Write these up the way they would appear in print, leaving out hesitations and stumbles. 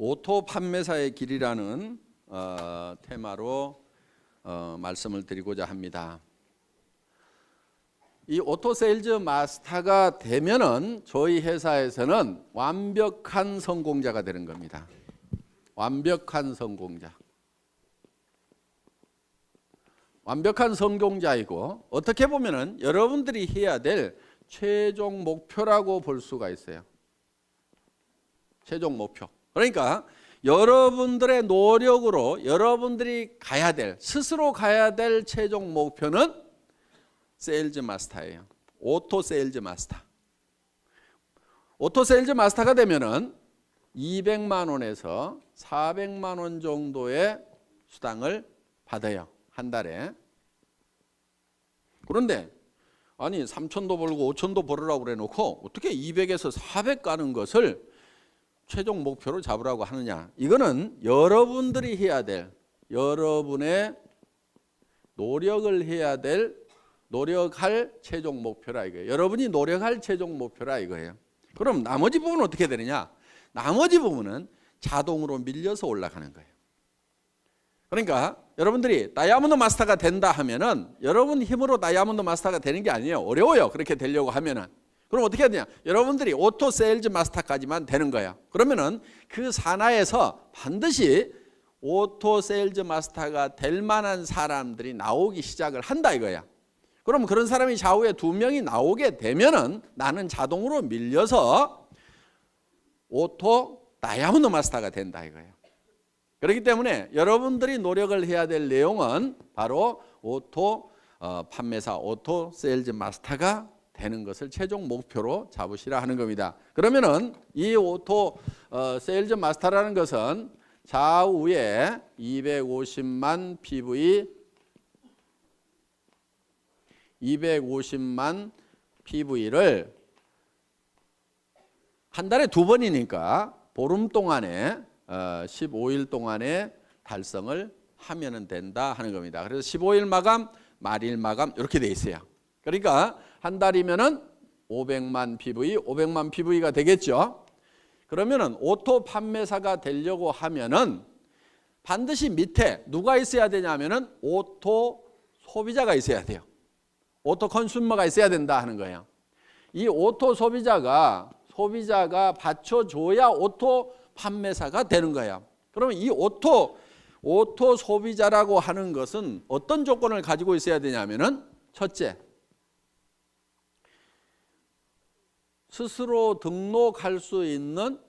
오토 판매사의 길이라는 테마로 말씀을 드리고자 합니다. 이 오토 세일즈 마스터가 되면은 저희 회사에서는 완벽한 성공자가 되는 겁니다. 완벽한 성공자. 완벽한 성공자이고 어떻게 보면은 여러분들이 해야 될 최종 목표라고 볼 수가 있어요. 최종 목표. 그러니까 여러분들의 노력으로 여러분들이 가야 될, 스스로 가야 될 최종 목표는 세일즈 마스터예요. 오토 세일즈 마스터. 오토 세일즈 마스터가 되면은 200만 원에서 400만 원 정도의 수당을 받아요. 한 달에. 그런데 아니 3천도 벌고 5천도 벌으라고 그래 놓고 어떻게 200에서 400 가는 것을 최종 목표로 잡으라고 하느냐. 이거는 여러분들이 해야 될, 여러분의 노력을 해야 될, 노력할 최종 목표라 이거예요. 여러분이 노력할 최종 목표라 이거예요. 그럼 나머지 부분은 어떻게 되느냐. 나머지 부분은 자동으로 밀려서 올라가는 거예요. 그러니까 여러분들이 다이아몬드 마스터가 된다 하면은 여러분 힘으로 다이아몬드 마스터가 되는 게 아니에요. 어려워요. 그렇게 되려고 하면은. 그럼 어떻게 해야 되냐? 여러분들이 오토 세일즈 마스터까지만 되는 거야. 그러면은 그 산하에서 반드시 오토 세일즈 마스터가 될 만한 사람들이 나오기 시작을 한다 이거야. 그럼 그런 사람이 좌우에 2명이 나오게 되면은 나는 자동으로 밀려서 오토 다이아몬드 마스터가 된다 이거예요. 그렇기 때문에 여러분들이 노력을 해야 될 내용은 바로 오토 판매사, 오토 세일즈 마스터가 되는 것을 최종 목표로 잡으시라 하는 겁니다. 그러면은 이 오토 세일즈 마스터라는 것은 좌우에 250만 PV, 250만 PV를 한 달에 2번이니까 보름 동안에 15일 동안에 달성을 하면 된다 하는 겁니다. 그래서 15일 마감, 말일 마감 이렇게 돼 있어요. 그러니까 한 달이면은 500만 PV, 500만 PV가 되겠죠. 그러면은 오토 판매사가 되려고 하면은 반드시 밑에 누가 있어야 되냐면은 오토 소비자가 있어야 돼요. 오토 컨슈머가 있어야 된다 하는 거예요. 이 오토 소비자가 받쳐줘야 오토 판매사가 되는 거예요. 그러면 이 오토 소비자라고 하는 것은 어떤 조건을 가지고 있어야 되냐면은 첫째, 스스로 등록할 수 있는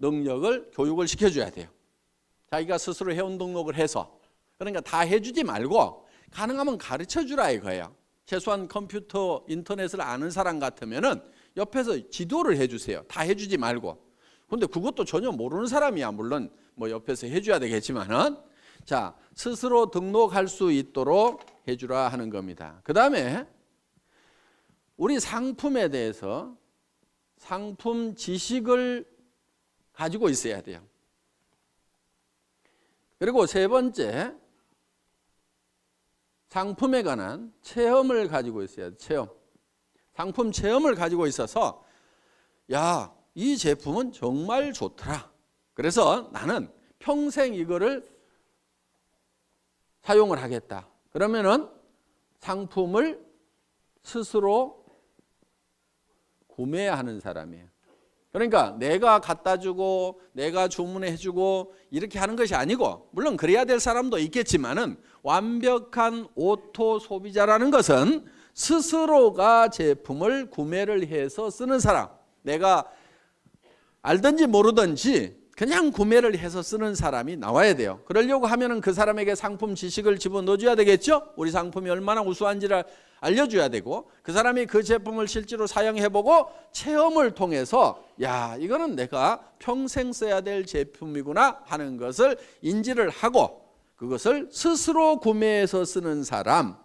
능력을 교육을 시켜줘야 돼요. 자기가 스스로 회원 등록을 해서. 그러니까 다 해주지 말고 가능하면 가르쳐주라 이거예요. 최소한 컴퓨터, 인터넷을 아는 사람 같으면은 옆에서 지도를 해주세요. 다 해주지 말고. 근데 그것도 전혀 모르는 사람이야. 물론 뭐 옆에서 해줘야 되겠지만은. 자, 스스로 등록할 수 있도록 해주라 하는 겁니다. 그 다음에 우리 상품에 대해서 상품 지식을 가지고 있어야 돼요. 그리고 세 번째, 상품에 관한 체험을 가지고 있어야 돼요. 체험. 상품 체험을 가지고 있어서 야, 이 제품은 정말 좋더라. 그래서 나는 평생 이거를 사용을 하겠다. 그러면은 상품을 스스로 구매하는 사람이에요. 그러니까 내가 갖다 주고 내가 주문해 주고 이렇게 하는 것이 아니고, 물론 그래야 될 사람도 있겠지만은 완벽한 오토 소비자라는 것은 스스로가 제품을 구매를 해서 쓰는 사람. 내가 알든지 모르든지 그냥 구매를 해서 쓰는 사람이 나와야 돼요. 그러려고 하면은 그 사람에게 상품 지식을 집어넣어줘야 되겠죠. 우리 상품이 얼마나 우수한지를 알려줘야 되고, 그 사람이 그 제품을 실제로 사용해보고 체험을 통해서 야, 이거는 내가 평생 써야 될 제품이구나 하는 것을 인지를 하고 그것을 스스로 구매해서 쓰는 사람,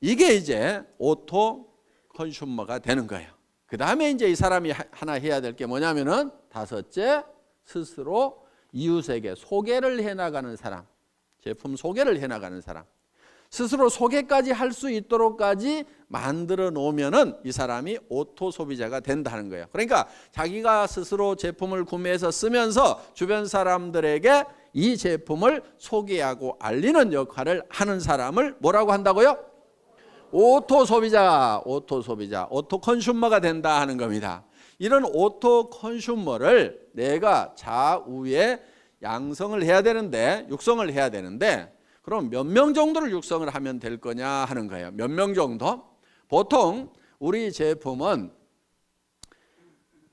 이게 이제 오토 컨슈머가 되는 거예요. 그 다음에 이제 이 사람이 하나 해야 될 게 뭐냐면은 다섯째, 스스로 이웃에게 소개를 해나가는 사람, 제품 소개를 해나가는 사람. 스스로 소개까지 할 수 있도록까지 만들어 놓으면은 이 사람이 오토 소비자가 된다는 거예요. 그러니까 자기가 스스로 제품을 구매해서 쓰면서 주변 사람들에게 이 제품을 소개하고 알리는 역할을 하는 사람을 뭐라고 한다고요? 오토 소비자, 오토 소비자, 오토 컨슈머가 된다 하는 겁니다. 이런 오토 컨슈머를 내가 좌우에 양성을 해야 되는데, 육성을 해야 되는데, 그럼 몇 명 정도를 육성을 하면 될 거냐 하는 거예요. 몇 명 정도? 보통 우리 제품은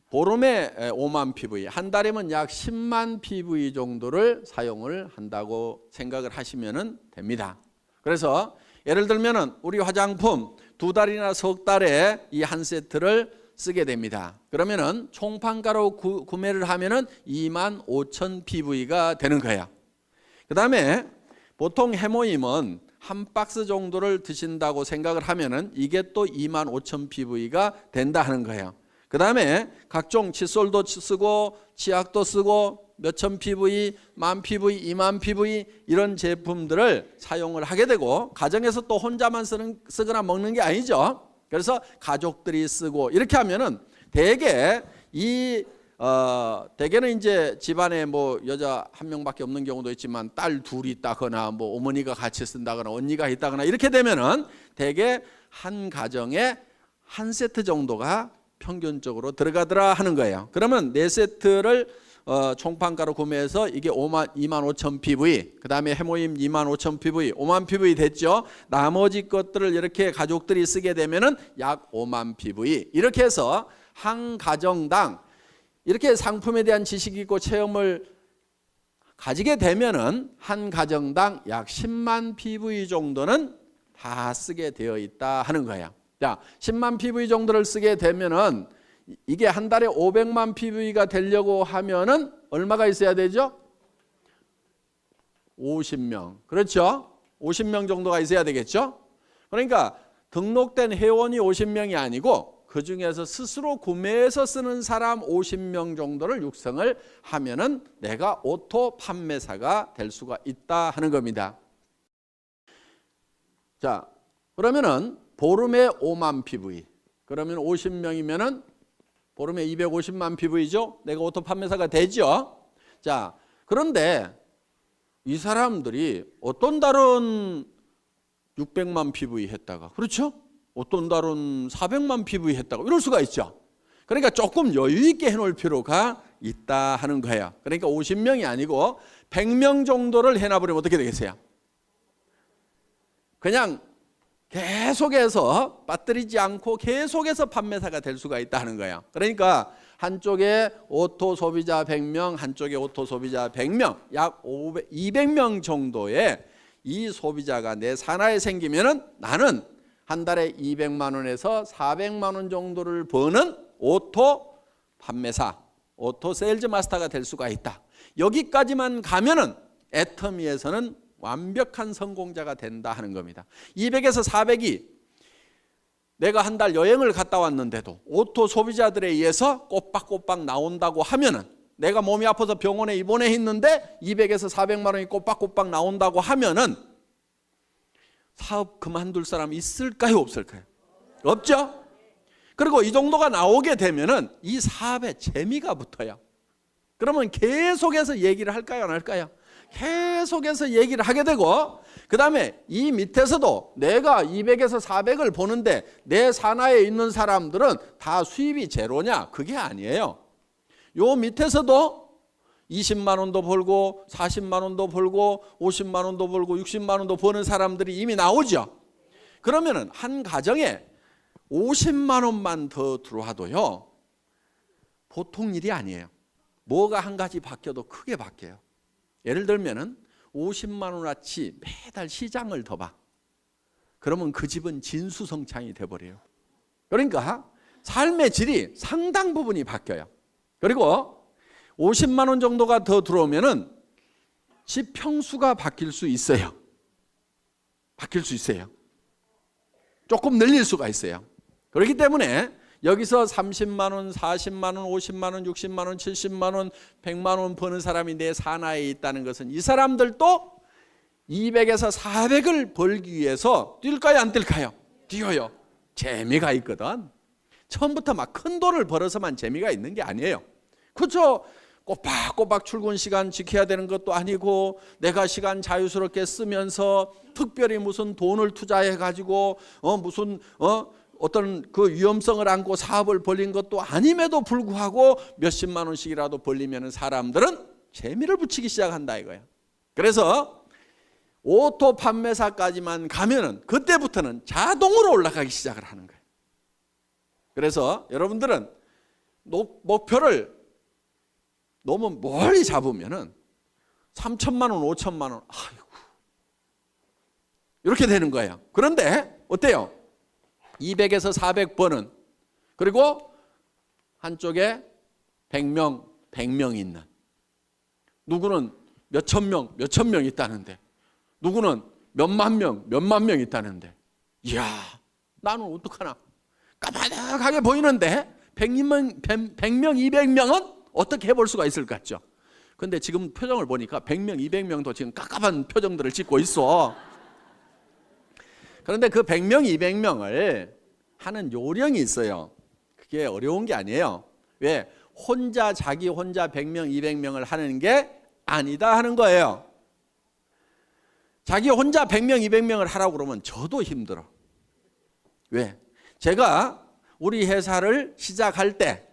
보름에 5만 PV, 한 달이면 약 10만 PV 정도를 사용을 한다고 생각을 하시면 됩니다. 그래서 예를 들면 우리 화장품 2달이나 석 달에 이 한 세트를 쓰게 됩니다. 그러면은 총판가로 구매를 하면은 2만 5천 PV가 되는 거예요. 그 다음에 보통 해모임은 한 박스 정도를 드신다고 생각을 하면은 이게 또 2만 5천 PV가 된다 하는 거예요. 그 다음에 각종 칫솔도 쓰고 치약도 쓰고 몇천 PV, 만 PV, 2만 PV 이런 제품들을 사용을 하게 되고, 가정에서 또 혼자만 쓰거나 먹는 게 아니죠. 그래서 가족들이 쓰고 이렇게 하면은 대개 대개는 이제 집안에 뭐 여자 한 명밖에 없는 경우도 있지만 딸 둘이 있다거나 뭐 어머니가 같이 쓴다거나 언니가 있다거나 이렇게 되면은 대개 한 가정에 한 세트 정도가 평균적으로 들어가더라 하는 거예요. 그러면 4세트를 총판가로 구매해서 이게 2만 5천 PV, 그 다음에 해모임 2만 5천 PV, 5만 PV 됐죠. 나머지 것들을 이렇게 가족들이 쓰게 되면은 약 5만 PV, 이렇게 해서 한 가정당 이렇게 상품에 대한 지식이 있고 체험을 가지게 되면은 한 가정당 약 10만 PV 정도는 다 쓰게 되어 있다 하는 거예요. 자, 10만 PV 정도를 쓰게 되면은 이게 한 달에 500만 PV가 되려고 하면은 얼마가 있어야 되죠? 50명. 그렇죠? 50명 정도가 있어야 되겠죠? 그러니까 등록된 회원이 50명이 아니고 그 중에서 스스로 구매해서 쓰는 사람 50명 정도를 육성을 하면은 내가 오토 판매사가 될 수가 있다 하는 겁니다. 자, 그러면은 보름에 5만 PV. 그러면 50명이면은 보름에 250만 PV죠? 내가 오토 판매사가 되죠? 자, 그런데 이 사람들이 어떤 달은 600만 PV 했다가, 그렇죠? 어떤 달은 400만 PV 했다가 이럴 수가 있죠. 그러니까 조금 여유 있게 해놓을 필요가 있다 하는 거예요. 그러니까 50명이 아니고 100명 정도를 해놔버리면 어떻게 되겠어요? 그냥 계속해서 빠뜨리지 않고 계속해서 판매사가 될 수가 있다는 거예요. 그러니까 한쪽에 오토 소비자 100명, 한쪽에 오토 소비자 100명, 약 200명 정도의 이 소비자가 내 산하에 생기면은 나는 한 달에 200만 원에서 400만 원 정도를 버는 오토 판매사, 오토 세일즈 마스터가 될 수가 있다. 여기까지만 가면은 애터미에서는 완벽한 성공자가 된다 하는 겁니다. 200에서 400이 내가 한 달 여행을 갔다 왔는데도 오토 소비자들에 의해서 꼬박꼬박 나온다고 하면은, 내가 몸이 아파서 병원에 입원해 있는데 200에서 400만 원이 꼬박꼬박 나온다고 하면은 사업 그만둘 사람 있을까요, 없을까요? 없죠? 그리고 이 정도가 나오게 되면은 이 사업에 재미가 붙어요. 그러면 계속해서 얘기를 할까요, 안 할까요? 계속해서 얘기를 하게 되고, 그 다음에 이 밑에서도 내가 200에서 400을 보는데 내 산하에 있는 사람들은 다 수입이 제로냐? 그게 아니에요. 요 밑에서도 20만 원도 벌고 40만 원도 벌고 50만 원도 벌고 60만 원도 버는 사람들이 이미 나오죠. 그러면은 한 가정에 50만 원만 더 들어와도요, 보통 일이 아니에요. 뭐가 한 가지 바뀌어도 크게 바뀌어요. 예를 들면은 50만 원어치 매달 시장을 더 봐. 그러면 그 집은 진수성찬이 돼버려요. 그러니까 삶의 질이 상당 부분이 바뀌어요. 그리고 50만 원 정도가 더 들어오면은 집 평수가 바뀔 수 있어요. 바뀔 수 있어요. 조금 늘릴 수가 있어요. 그렇기 때문에 여기서 30만 원, 40만 원, 50만 원, 60만 원, 70만 원, 100만 원 버는 사람이 내 산하에 있다는 것은 이 사람들도 200에서 400을 벌기 위해서 뛸까요, 안 뛸까요? 뛰어요. 재미가 있거든. 처음부터 막 큰 돈을 벌어서만 재미가 있는 게 아니에요. 그렇죠? 꼬박꼬박 출근 시간 지켜야 되는 것도 아니고, 내가 시간 자유스럽게 쓰면서 특별히 무슨 돈을 투자해 가지고 어떤 그 위험성을 안고 사업을 벌린 것도 아님에도 불구하고 몇십만 원씩이라도 벌리면 사람들은 재미를 붙이기 시작한다 이거야. 그래서 오토 판매사까지만 가면은 그때부터는 자동으로 올라가기 시작을 하는 거예요. 그래서 여러분들은 목표를 너무 멀리 잡으면은 3천만 원, 5천만 원, 아이고, 이렇게 되는 거예요. 그런데 어때요? 200에서 400번은, 그리고 한쪽에 100명 있는, 누구는 몇천 명 있다는데, 누구는 몇만 명 있다는데, 이야, 나는 어떡하나? 까마득하게 보이는데 100명, 200명은 어떻게 해볼 수가 있을 것 같죠? 근데 지금 표정을 보니까 100명, 200명도 지금 깝깝한 표정들을 짓고 있어. 그런데 그 100명, 200명을 하는 요령이 있어요. 그게 어려운 게 아니에요. 왜? 자기 혼자 100명, 200명을 하는 게 아니다 하는 거예요. 자기 혼자 100명, 200명을 하라고 그러면 저도 힘들어. 왜? 제가 우리 회사를 시작할 때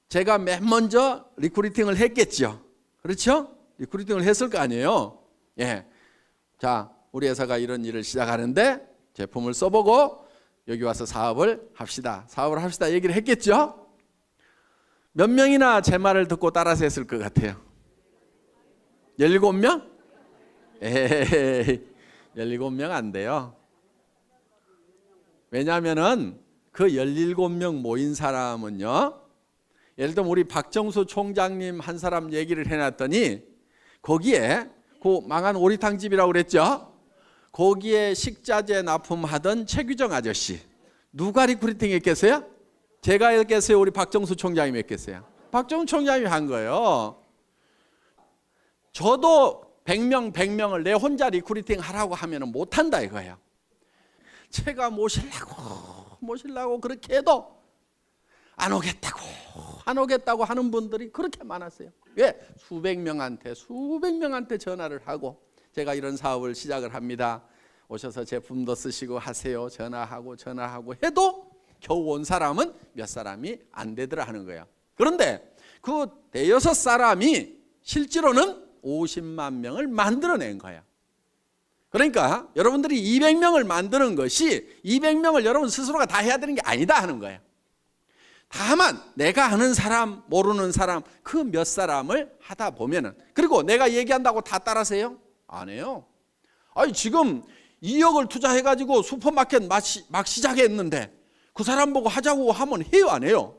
제가 맨 먼저 리크루팅을 했겠죠. 그렇죠? 리크루팅을 했을 거 아니에요. 예. 자, 우리 회사가 이런 일을 시작하는데 제품을 써보고 여기 와서 사업을 합시다 얘기를 했겠죠. 몇 명이나 제 말을 듣고 따라서 했을 것 같아요? 17명? 에이, 17명 안 돼요. 왜냐하면은 그 17명 모인 사람은요, 예를 들면 우리 박정수 총장님 한 사람 얘기를 해놨더니 거기에 그 망한 오리탕집이라고 그랬죠. 거기에 식자재 납품하던 최규정 아저씨, 누가 리크루팅 했겠어요? 제가 했겠어요? 우리 박정수 총장님이 했겠어요? 박정수 총장님이 한 거예요. 저도 100명을 내 혼자 리크루팅 하라고 하면 못한다 이거예요. 제가 모시려고 그렇게 해도 안 오겠다고 하는 분들이 그렇게 많았어요. 왜? 수백 명한테 전화를 하고, 제가 이런 사업을 시작을 합니다, 오셔서 제품도 쓰시고 하세요, 전화하고 해도 겨우 온 사람은 몇 사람이 안 되더라 하는 거예요. 그런데 그 대여섯 사람이 실제로는 50만 명을 만들어낸 거예요. 그러니까 여러분들이 200명을 만드는 것이 200명을 여러분 스스로가 다 해야 되는 게 아니다 하는 거예요. 다만 내가 아는 사람, 모르는 사람, 그 몇 사람을 하다 보면은, 그리고 내가 얘기한다고 다 따라서요? 안 해요. 아니, 지금 2억을 투자해가지고 슈퍼마켓 막 시작했는데 그 사람 보고 하자고 하면 해요, 안 해요?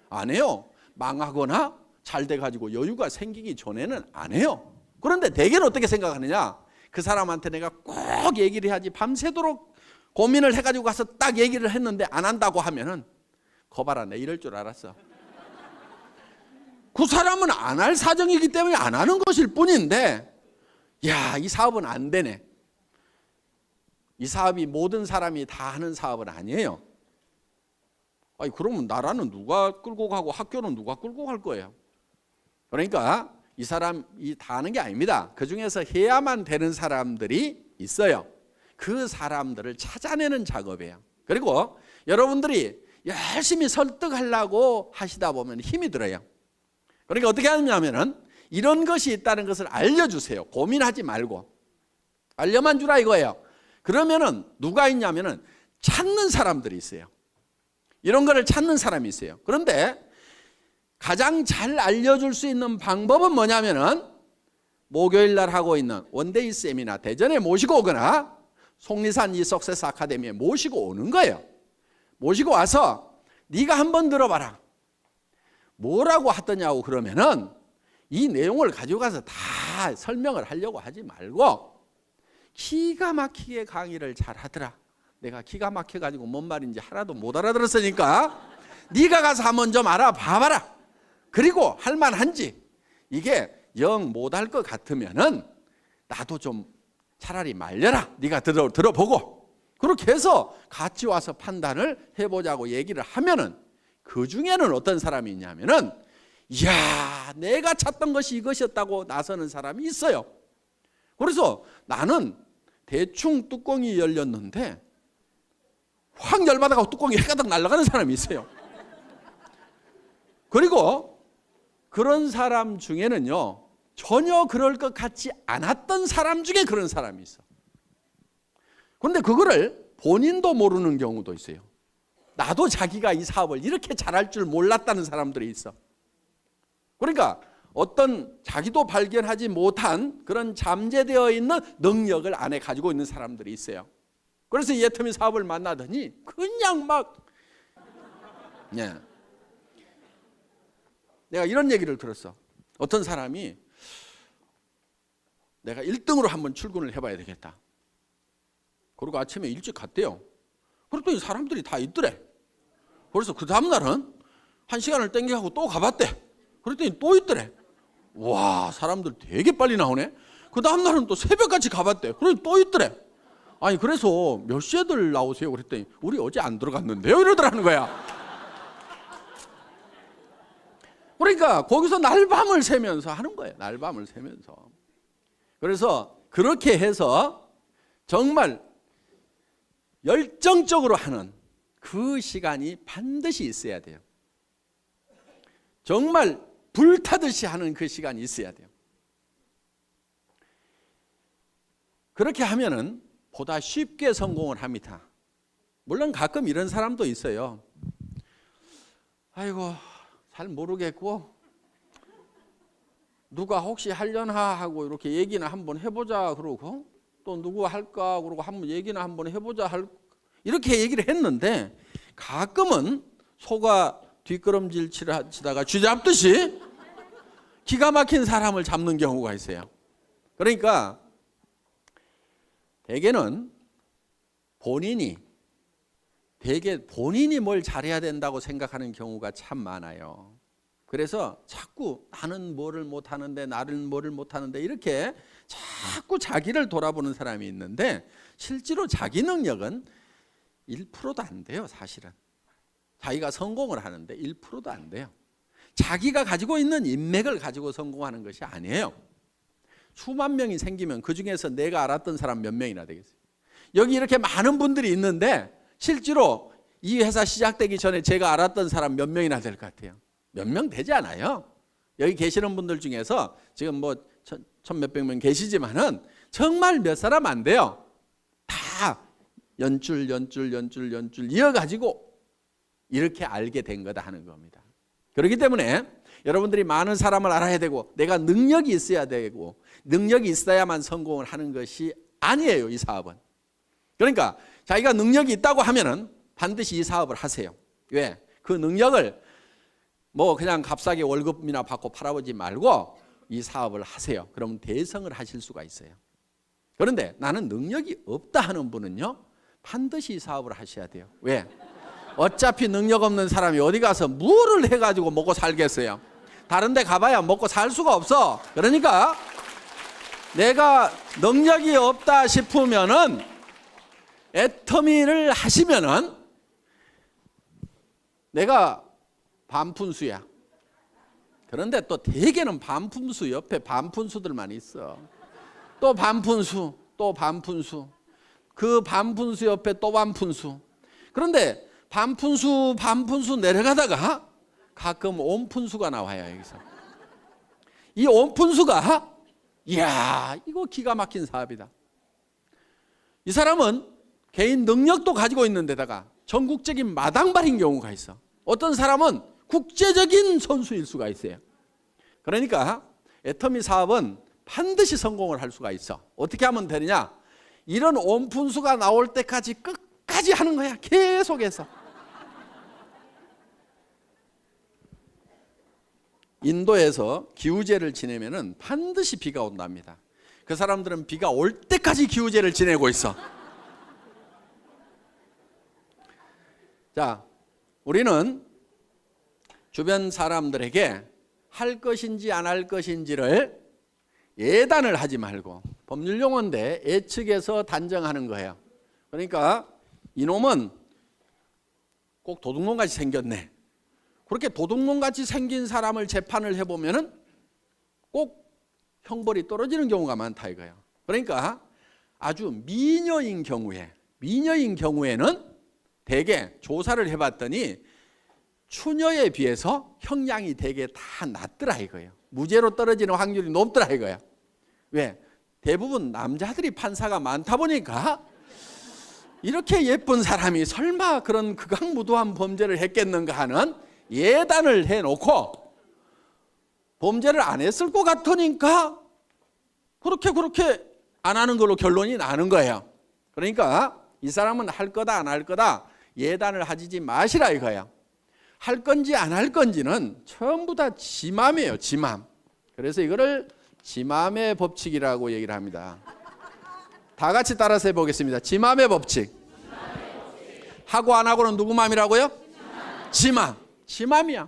안 해요. 망하거나 잘 돼가지고 여유가 생기기 전에는 안 해요. 그런데 대개는 어떻게 생각하느냐? 그 사람한테 내가 꼭 얘기를 해야지, 밤새도록 고민을 해가지고 가서 딱 얘기를 했는데 안 한다고 하면은, 거봐라, 내 이럴 줄 알았어. 그 사람은 안 할 사정이기 때문에 안 하는 것일 뿐인데, 야, 이 사업은 안 되네. 이 사업이 모든 사람이 다 하는 사업은 아니에요. 아니, 그러면 나라는 누가 끌고 가고 학교는 누가 끌고 갈 거예요? 그러니까 이 사람이 다 하는 게 아닙니다. 그 중에서 해야만 되는 사람들이 있어요. 그 사람들을 찾아내는 작업이에요. 그리고 여러분들이 열심히 설득하려고 하시다 보면 힘이 들어요. 그러니까 어떻게 하냐면은 이런 것이 있다는 것을 알려주세요. 고민하지 말고 알려만 주라 이거예요. 그러면은 누가 있냐면은 찾는 사람들이 있어요. 이런 거를 찾는 사람이 있어요. 그런데 가장 잘 알려줄 수 있는 방법은 뭐냐면은 목요일 날 하고 있는 원데이 세미나 대전에 모시고 오거나 속리산 이 석세스 아카데미에 모시고 오는 거예요. 모시고 와서 네가 한번 들어봐라. 뭐라고 하더냐고 그러면은 이 내용을 가지고 가서 다 설명을 하려고 하지 말고 기가 막히게 강의를 잘 하더라. 내가 기가 막혀가지고 뭔 말인지 하나도 못 알아들었으니까 네가 가서 한번 좀 알아봐봐라. 그리고 할만한지, 이게 영 못할 것 같으면은 나도 좀 차라리 말려라. 네가 들어보고. 그렇게 해서 같이 와서 판단을 해보자고 얘기를 하면은 그 중에는 어떤 사람이 있냐면은 이야, 내가 찾던 것이 이것이었다고 나서는 사람이 있어요. 그래서 나는 대충 뚜껑이 열렸는데 확 열받아가고 뚜껑이 해가닥 날아가는 사람이 있어요. 그리고 그런 사람 중에는요, 전혀 그럴 것 같지 않았던 사람 중에 그런 사람이 있어. 그런데 그거를 본인도 모르는 경우도 있어요. 나도 자기가 이 사업을 이렇게 잘할 줄 몰랐다는 사람들이 있어. 그러니까 어떤 자기도 발견하지 못한 그런 잠재되어 있는 능력을 안에 가지고 있는 사람들이 있어요. 그래서 이 애터미 사업을 만나더니 그냥 막 내가 이런 얘기를 들었어. 어떤 사람이 내가 1등으로 한번 출근을 해봐야 되겠다. 그리고 아침에 일찍 갔대요. 그랬더니 사람들이 다 있더래. 그래서 그 다음날은 1시간을 땡겨가고 또 가봤대. 그랬더니 또 있더래. 와, 사람들 되게 빨리 나오네. 그 다음날은 또 새벽같이 가봤대. 그랬더니 또 있더래. 아니, 그래서 몇 시에들 나오세요? 그랬더니 우리 어제 안 들어갔는데요? 이러더라는 거야. 그러니까 거기서 날밤을 새면서 하는 거예요. 날밤을 새면서. 그래서 그렇게 해서 정말 열정적으로 하는 그 시간이 반드시 있어야 돼요. 정말 불타듯이 하는 그 시간이 있어야 돼요. 그렇게 하면은 보다 쉽게 성공을 합니다. 물론 가끔 이런 사람도 있어요. 아이고, 잘 모르겠고 누가 혹시 하려나 하고 이렇게 얘기나 한번 해보자 그러고 또 누구 할까 그러고 한번 얘기나 한번 해보자 이렇게 얘기를 했는데 가끔은 소가 뒷걸음질 치다가 쥐 잡듯이 기가 막힌 사람을 잡는 경우가 있어요. 그러니까 대개는 본인이 뭘 잘해야 된다고 생각하는 경우가 참 많아요. 그래서 자꾸 나는 뭐를 못하는데 나는 뭐를 못하는데 이렇게 자꾸 자기를 돌아보는 사람이 있는데 실제로 자기 능력은 1%도 안 돼요. 사실은 자기가 성공을 하는데 1%도 안 돼요. 자기가 가지고 있는 인맥을 가지고 성공하는 것이 아니에요. 수만 명이 생기면 그중에서 내가 알았던 사람 몇 명이나 되겠어요. 여기 이렇게 많은 분들이 있는데 실제로 이 회사 시작되기 전에 제가 알았던 사람 몇 명이나 될 것 같아요? 몇 명 되지 않아요. 여기 계시는 분들 중에서 지금 뭐 천 몇백 명 계시지만은 정말 몇 사람 안 돼요. 다 연줄 이어가지고 이렇게 알게 된 거다 하는 겁니다. 그렇기 때문에 여러분들이 많은 사람을 알아야 되고 내가 능력이 있어야 되고 능력이 있어야만 성공을 하는 것이 아니에요. 이 사업은. 그러니까 자기가 능력이 있다고 하면은 반드시 이 사업을 하세요. 왜? 그 능력을 뭐 그냥 값싸게 월급이나 받고 팔아보지 말고 이 사업을 하세요. 그러면 대성을 하실 수가 있어요. 그런데 나는 능력이 없다 하는 분은요 반드시 이 사업을 하셔야 돼요. 왜? 어차피 능력 없는 사람이 어디 가서 뭐를 해가지고 먹고 살겠어요. 다른 데 가봐야 먹고 살 수가 없어. 그러니까 내가 능력이 없다 싶으면은 애터미를 하시면은 내가 반푼수야. 그런데 또 대개는 반푼수 옆에 반푼수들만 있어. 또 반푼수, 또 반푼수. 그 반푼수 옆에 또 반푼수. 그런데 반푼수 내려가다가 가끔 온푼수가 나와요. 여기서. 이 온푼수가 이야 이거 기가 막힌 사업이다. 이 사람은 개인 능력도 가지고 있는 데다가 전국적인 마당발인 경우가 있어. 어떤 사람은 국제적인 선수일 수가 있어요. 그러니까 애터미 사업은 반드시 성공을 할 수가 있어. 어떻게 하면 되느냐? 이런 온푼수가 나올 때까지 끝까지 하는 거야. 계속해서. 인도에서 기우제를 지내면은 반드시 비가 온답니다. 그 사람들은 비가 올 때까지 기우제를 지내고 있어. 자, 우리는 주변 사람들에게 할 것인지 안 할 것인지를 예단을 하지 말고 법률 용어인데 예측해서 단정하는 거예요. 그러니까 이놈은 꼭 도둑놈같이 생겼네. 그렇게 도둑놈같이 생긴 사람을 재판을 해보면은 꼭 형벌이 떨어지는 경우가 많다 이거예요. 그러니까 아주 미녀인 경우에는 대개 조사를 해봤더니 추녀에 비해서 형량이 대개 다 낮더라 이거예요. 무죄로 떨어지는 확률이 높더라 이거예요. 왜? 대부분 남자들이 판사가 많다 보니까 이렇게 예쁜 사람이 설마 그런 극악무도한 범죄를 했겠는가 하는 예단을 해놓고 범죄를 안 했을 것 같으니까 그렇게 안 하는 걸로 결론이 나는 거예요. 그러니까 이 사람은 할 거다 안 할 거다 예단을 하지 마시라 이거예요. 할 건지 안 할 건지는 전부 다 지 맘이에요. 지 맘. 그래서 이거를 지 맘의 법칙이라고 얘기를 합니다. 다 같이 따라서 해보겠습니다. 지 맘의 법칙. 하고 안 하고는 누구 맘이라고요? 지 맘. 지 맘이야.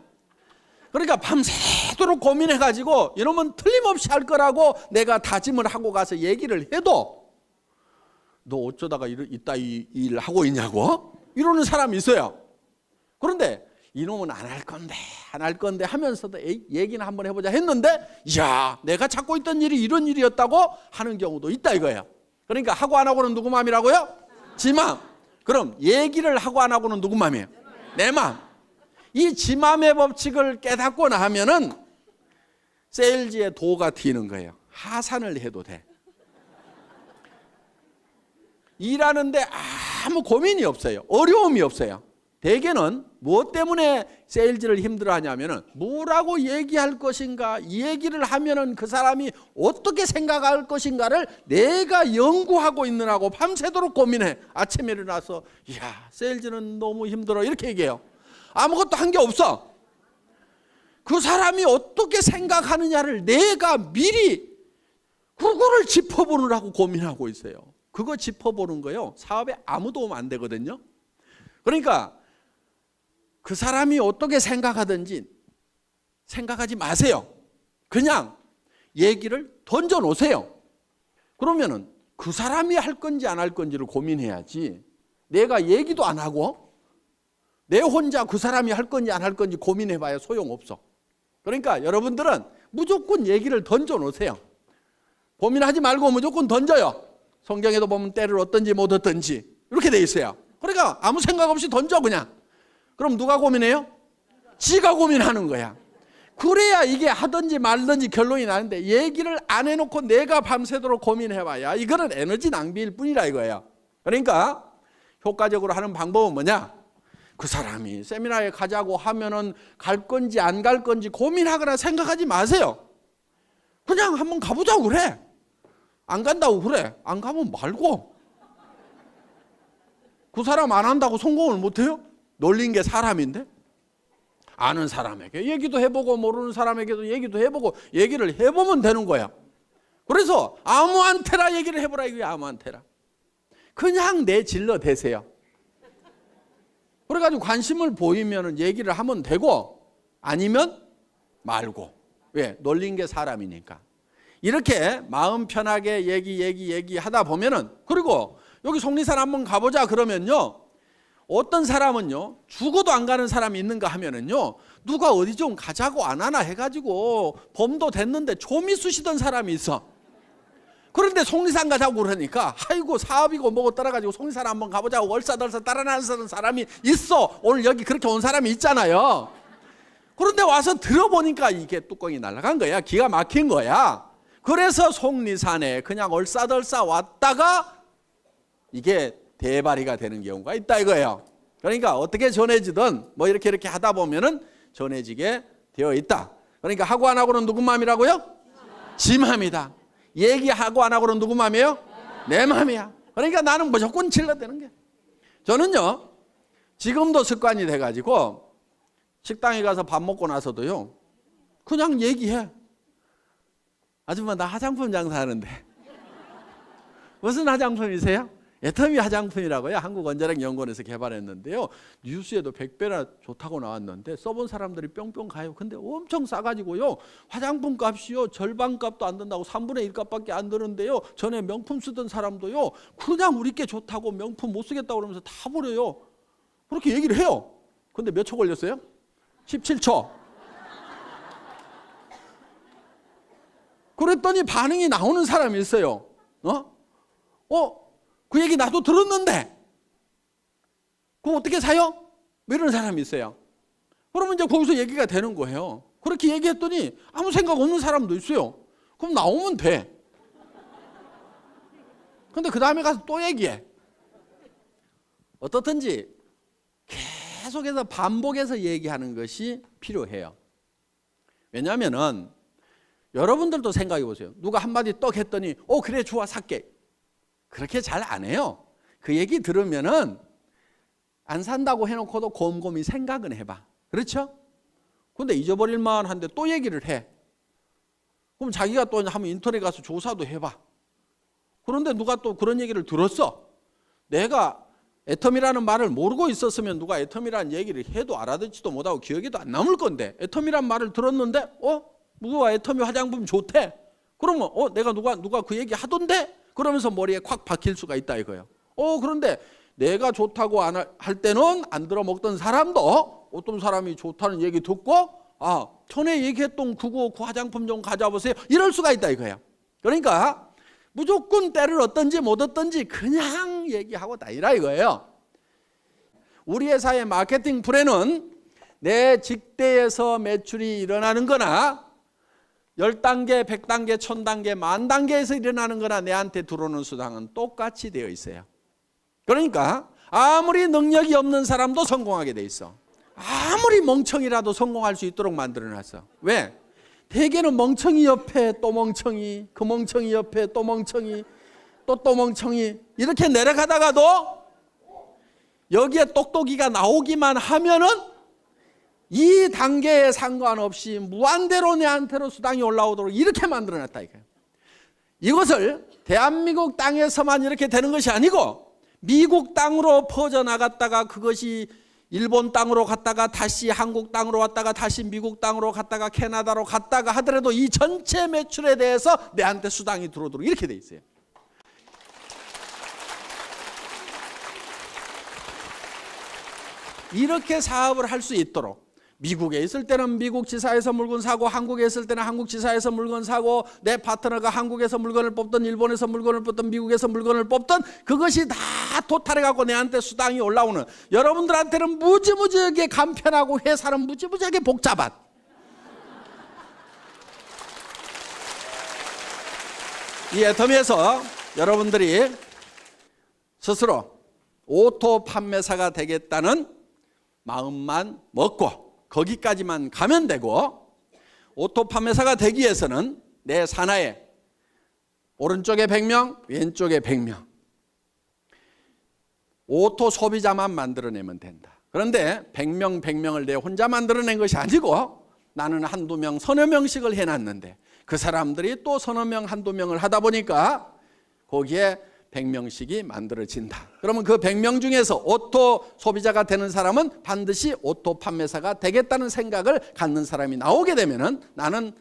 그러니까 밤새도록 고민해가지고 이러면 틀림없이 할 거라고 내가 다짐을 하고 가서 얘기를 해도 너 어쩌다가 이따 이 일 하고 있냐고 이러는 사람이 있어요. 그런데 이놈은 안 할 건데 하면서도 얘기는 한번 해보자 했는데 야 내가 찾고 있던 일이 이런 일이었다고 하는 경우도 있다 이거예요. 그러니까 하고 안 하고는 누구 마음이라고요? 지 마음. 그럼 얘기를 하고 안 하고는 누구 마음이에요? 내 마음. 이 지 마음의 법칙을 깨닫고 나면은 세일즈의 도가 튀는 거예요. 하산을 해도 돼. 일하는데 아무 고민이 없어요. 어려움이 없어요. 대개는 무엇 때문에 세일즈를 힘들어하냐면은 뭐라고 얘기할 것인가, 이 얘기를 하면은 그 사람이 어떻게 생각할 것인가를 내가 연구하고 있느라고 밤새도록 고민해. 아침에 일어나서 야 세일즈는 너무 힘들어 이렇게 얘기해요. 아무것도 한 게 없어. 그 사람이 어떻게 생각하느냐를 내가 미리 그거를 짚어보느라고 고민하고 있어요. 그거 짚어보는 거요 사업에 아무 도움 안 되거든요. 그러니까 그 사람이 어떻게 생각하든지 생각하지 마세요. 그냥 얘기를 던져 놓으세요. 그러면은 그 사람이 할 건지 안 할 건지를 고민해야지 내가 얘기도 안 하고 내 혼자 그 사람이 할 건지 안 할 건지 고민해봐야 소용없어. 그러니까 여러분들은 무조건 얘기를 던져 놓으세요. 고민하지 말고 무조건 던져요. 성경에도 보면 때를 얻든지 못 얻든지 이렇게 돼 있어요. 그러니까 아무 생각 없이 던져 그냥. 그럼 누가 고민해요? 지가 고민하는 거야. 그래야 이게 하든지 말든지 결론이 나는데 얘기를 안 해놓고 내가 밤새도록 고민해봐야 이거는 에너지 낭비일 뿐이라 이거예요. 그러니까 효과적으로 하는 방법은 뭐냐? 그 사람이 세미나에 가자고 하면은 갈 건지 안 갈 건지 고민하거나 생각하지 마세요. 그냥 한번 가보자고 그래. 안 간다고 그래. 안 가면 말고. 그 사람 안 한다고 성공을 못해요? 놀린 게 사람인데? 아는 사람에게 얘기도 해보고 모르는 사람에게도 얘기도 해보고 얘기를 해보면 되는 거야. 그래서 아무한테나 얘기를 해보라 이거야. 아무한테나. 그냥 내질러 대세요. 그래가지고 관심을 보이면 얘기를 하면 되고 아니면 말고. 왜? 놀린 게 사람이니까. 이렇게 마음 편하게 얘기하다 보면은 그리고 여기 속리산 한번 가보자 그러면요. 어떤 사람은요 죽어도 안 가는 사람이 있는가 하면은요 누가 어디 좀 가자고 안 하나 해가지고 범도 됐는데 좀이 쑤시던 사람이 있어. 그런데 속리산 가자고 그러니까 아이고 사업이고 뭐고 따라가지고 속리산 한번 가보자고 얼싸덜싸 따라나서는 사람이 있어. 오늘 여기 그렇게 온 사람이 있잖아요. 그런데 와서 들어보니까 이게 뚜껑이 날아간 거야. 기가 막힌 거야. 그래서 속리산에 그냥 얼싸덜싸 왔다가 이게 대발이가 되는 경우가 있다 이거예요. 그러니까 어떻게 전해지든 뭐 이렇게 하다 보면은 전해지게 되어 있다. 그러니까 하고 안 하고는 누구 마음이라고요? 지 마음이다. 얘기하고 안 하고는 누구 마음이에요? 내 마음이야. 그러니까 나는 무조건 질러대는 게. 저는요 지금도 습관이 돼가지고 식당에 가서 밥 먹고 나서도요 그냥 얘기해. 아줌마 나 화장품 장사하는데 무슨 화장품이세요? 애터미 화장품이라고요. 한국원자력연구원에서 개발했는데요. 뉴스에도 100배나 좋다고 나왔는데 써본 사람들이 뿅뿅 가요. 근데 엄청 싸가지고요. 화장품 값이요. 절반 값도 안 든다고 3분의 1 값밖에 안 드는데요. 전에 명품 쓰던 사람도요. 그냥 우리께 좋다고 명품 못 쓰겠다고 그러면서 다 버려요. 그렇게 얘기를 해요. 근데 몇 초 걸렸어요? 17초. 그랬더니 반응이 나오는 사람이 있어요. 그 얘기 나도 들었는데 그럼 어떻게 사요? 뭐 이런 사람이 있어요. 그러면 이제 거기서 얘기가 되는 거예요. 그렇게 얘기했더니 아무 생각 없는 사람도 있어요. 그럼 나오면 돼. 근데 그 다음에 가서 또 얘기해. 어떻든지 계속해서 반복해서 얘기하는 것이 필요해요. 왜냐하면은 여러분들도 생각해 보세요. 누가 한마디 떡 했더니 그래 좋아 살게. 그렇게 잘 안 해요. 그 얘기 들으면은 안 산다고 해놓고도 곰곰이 생각은 해봐. 그렇죠? 근데 잊어버릴 만한데 또 얘기를 해. 그럼 자기가 또 한번 인터넷 가서 조사도 해봐. 그런데 누가 또 그런 얘기를 들었어. 내가 애텀이라는 말을 모르고 있었으면 누가 애텀이라는 얘기를 해도 알아듣지도 못하고 기억에도 안 남을 건데 애텀이란 말을 들었는데 누가 애텀이 화장품 좋대. 그러면 내가 누가 그 얘기 하던데? 그러면서 머리에 콱 박힐 수가 있다 이거예요. 그런데 내가 좋다고 할 때는 안 들어먹던 사람도 어떤 사람이 좋다는 얘기 듣고 전에 얘기했던 그 화장품 좀 가져보세요. 이럴 수가 있다 이거예요. 그러니까 무조건 때를 얻든지 못 얻든지 그냥 얘기하고 다니라 이거예요. 우리 회사의 마케팅 플랜은 내 직대에서 매출이 일어나는 거나 10단계, 100단계, 1000단계, 10,000단계에서 일어나는 거나 내한테 들어오는 수당은 똑같이 되어 있어요. 그러니까 아무리 능력이 없는 사람도 성공하게 돼 있어. 아무리 멍청이라도 성공할 수 있도록 만들어놨어. 왜? 대개는 멍청이 옆에 또 멍청이, 그 멍청이 옆에 또 멍청이, 또 멍청이 이렇게 내려가다가도 여기에 똑똑이가 나오기만 하면은 이 단계에 상관없이 무한대로 내한테로 수당이 올라오도록 이렇게 만들어놨다 이거예요. 이것을 대한민국 땅에서만 이렇게 되는 것이 아니고 미국 땅으로 퍼져나갔다가 그것이 일본 땅으로 갔다가 다시 한국 땅으로 왔다가 다시 미국 땅으로 갔다가 캐나다로 갔다가 하더라도 이 전체 매출에 대해서 내한테 수당이 들어오도록 이렇게 돼 있어요. 이렇게 사업을 할 수 있도록 미국에 있을 때는 미국 지사에서 물건 사고 한국에 있을 때는 한국 지사에서 물건 사고 내 파트너가 한국에서 물건을 뽑든 일본에서 물건을 뽑든 미국에서 물건을 뽑든 그것이 다 토탈해 갖고 내한테 수당이 올라오는 여러분들한테는 무지무지하게 간편하고 회사는 무지무지하게 복잡한 이 애터미에서 여러분들이 스스로 오토 판매사가 되겠다는 마음만 먹고 거기까지만 가면 되고 오토 판매사가 되기 위해서는 내 산하에 오른쪽에 100명, 왼쪽에 100명 오토 소비자만 만들어내면 된다. 그런데 100명을 내 혼자 만들어낸 것이 아니고 나는 한두 명, 서너 명씩을 해놨는데 그 사람들이 또 서너 명, 한두 명을 하다 보니까 거기에 100명씩이 만들어진다. 그러면 그 100명 중에서 오토 소비자가 되는 사람은 반드시 오토 판매사가 되겠다는 생각을 갖는 사람이 나오게 되면은 나는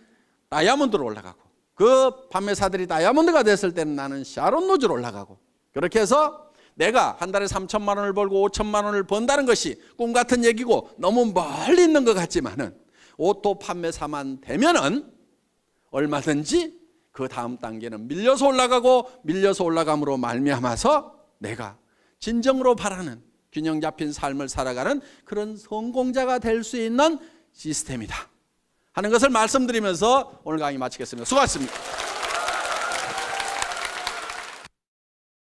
다이아몬드로 올라가고 그 판매사들이 다이아몬드가 됐을 때는 나는 샤론 노즈로 올라가고 그렇게 해서 내가 한 달에 3천만 원을 벌고 5천만 원을 번다는 것이 꿈 같은 얘기고 너무 멀리 있는 것 같지만은 오토 판매사만 되면은 얼마든지 그 다음 단계는 밀려서 올라가고 밀려서 올라감으로 말미암아서 내가 진정으로 바라는 균형 잡힌 삶을 살아가는 그런 성공자가 될 수 있는 시스템이다 하는 것을 말씀드리면서 오늘 강의 마치겠습니다. 수고하셨습니다.